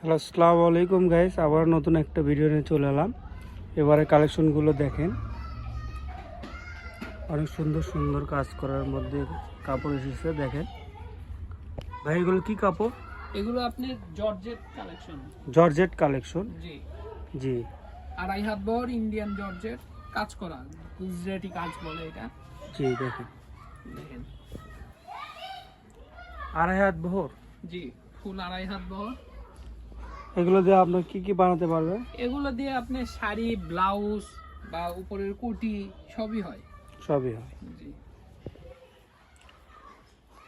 Hello, আসসালামু আলাইকুম guys. আবার নতুন একটা ভিডিও নিয়ে চলে এলাম। এবারে কালেকশনগুলো দেখেন, অনেক সুন্দর সুন্দর কাজ করার মধ্যে কাপড় এসেছে। দেখেন ভাই, এগুলো কি কাপড়? এগুলো আপনার জর্জেট কালেকশন। Georgette collection. জি, জি আড়াই হাত বহর ইন্ডিয়ান জর্জেট কাজ করা, গুজরাটি কাজ বলে এটা। জি দেখেন, দেখেন, আড়াই হাত বহর। জি, ফুল আড়াই হাত বহর। এগুলো দিয়ে আপনার কি কি বানাতে পারবেন? এগুলো দিয়ে আপনি শাড়ি, ব্লাউজ বা উপরের কুর্তি সবই হয়। সবই হয়। জি,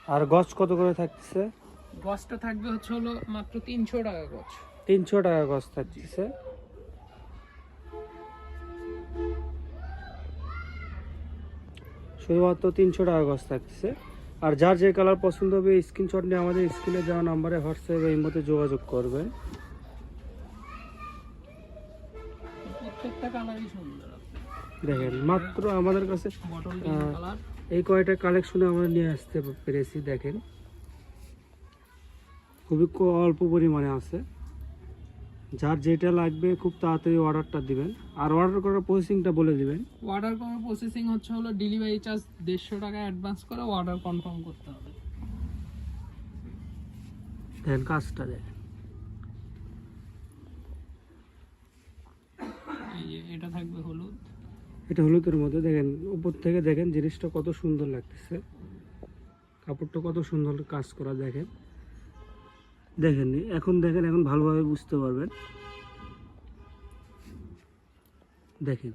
আর গজ কত করে থাকতেছে? গজটা থাকবে হলো মাত্র 300 টাকা গজ। 300 টাকা গজ থাকতেছে। শুধুমাত্র 300 টাকা গজ থাকতেছে। আর যার যে কালার পছন্দ হবে স্ক্রিনশট নিয়ে আমাদের স্ক্রিনে দেওয়া নাম্বারে হোয়াটসঅ্যাপে এই মধ্যে যোগাযোগ করবেন। প্রত্যেকটা কালারই সুন্দর। দেখেন, মাত্র আমাদের কাছে বটল গ্রিন কালার। এই কয়টা কালেকশনে আমরা নিয়ে আসতে পেরেছি। দেখেন, খুবই অল্প পরিমাণে আছে। যার যেটা লাগবে খুব তাড়াতাড়ি অর্ডারটা দিবেন। আর অর্ডার করার প্রসেসিংটা বলে দিবেন। অর্ডার করার প্রসেসিং হলো ডেলিভারি চার্জ 150 টাকা অ্যাডভান্স করে অর্ডার কনফার্ম করতে হবে। দেখেন কাজটা, দেখেন এই যে এটা থাকবে হলুদ। এটা হলুদের মধ্যে। দেখেন উপর থেকে দেখেন জিনিসটা কত সুন্দর লাগতেছে, কাপড়টা কত সুন্দর কাজ করা। দেখেন দেখেন এখন দেখেন, এখন ভালোভাবে বুঝতে পারবেন। দেখেন,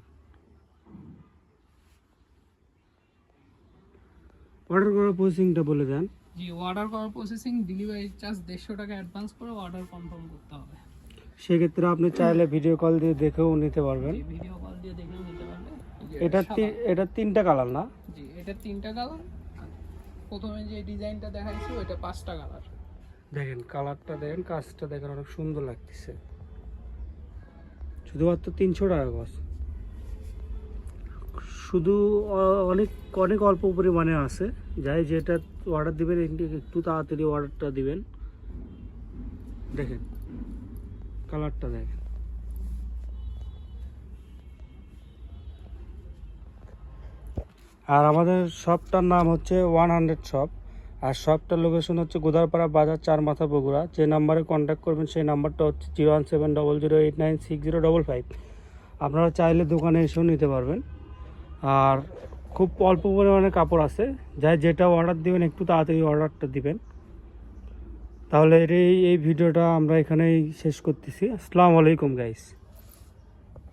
অর্ডার করার প্রসেসিংটা বলে দেন। জি, অর্ডার করার প্রসেসিং ডেলিভারি চার্জ 150 টাকা অ্যাডভান্স করে অর্ডার কনফার্ম করতে হবে। সেক্ষেত্রে আপনি চাইলে ভিডিও কল দিয়ে দেখেও নিতে পারবেন। ভিডিও কল দিয়ে দেখেও নিতে পারবে। এটা তিনটা কালার না? জি, এটা 3টা কালার। প্রথমে যে ডিজাইনটা দেখাইছি ওটা 5টা কালার। দেখেন কালারটা, দেখেন কাজটা, দেখেন অনেক সুন্দর লাগতেছে। শুধুমাত্র 300 টাকা গজ। শুধু অনেক অনেক অল্প পরিমাণে আছে। যাই যেটা অর্ডার দিবেন একটু তাড়াতাড়ি অর্ডারটা দিবেন। দেখেন কালারটা, দেখেন আর আমাদের শপটার নাম হচ্ছে 100 শপ। আর শপটার লোকেশন হচ্ছে গোদারপাড়া বাজার, 4 মাথা, বগুড়া। যে নাম্বারে কন্ট্যাক্ট করবেন সেই নাম্বারটা হচ্ছে 01700896055। আপনারা চাইলে দোকানে এসেও নিতে পারবেন। আর খুব অল্প পরিমাণে কাপড় আছে। যাই যেটা অর্ডার দিবেন একটু তাড়াতাড়ি অর্ডারটা দিবেন। তাহলে এই ভিডিওটা আমরা এখানেই শেষ করতেছি। আসসালামু আলাইকুম গাইস।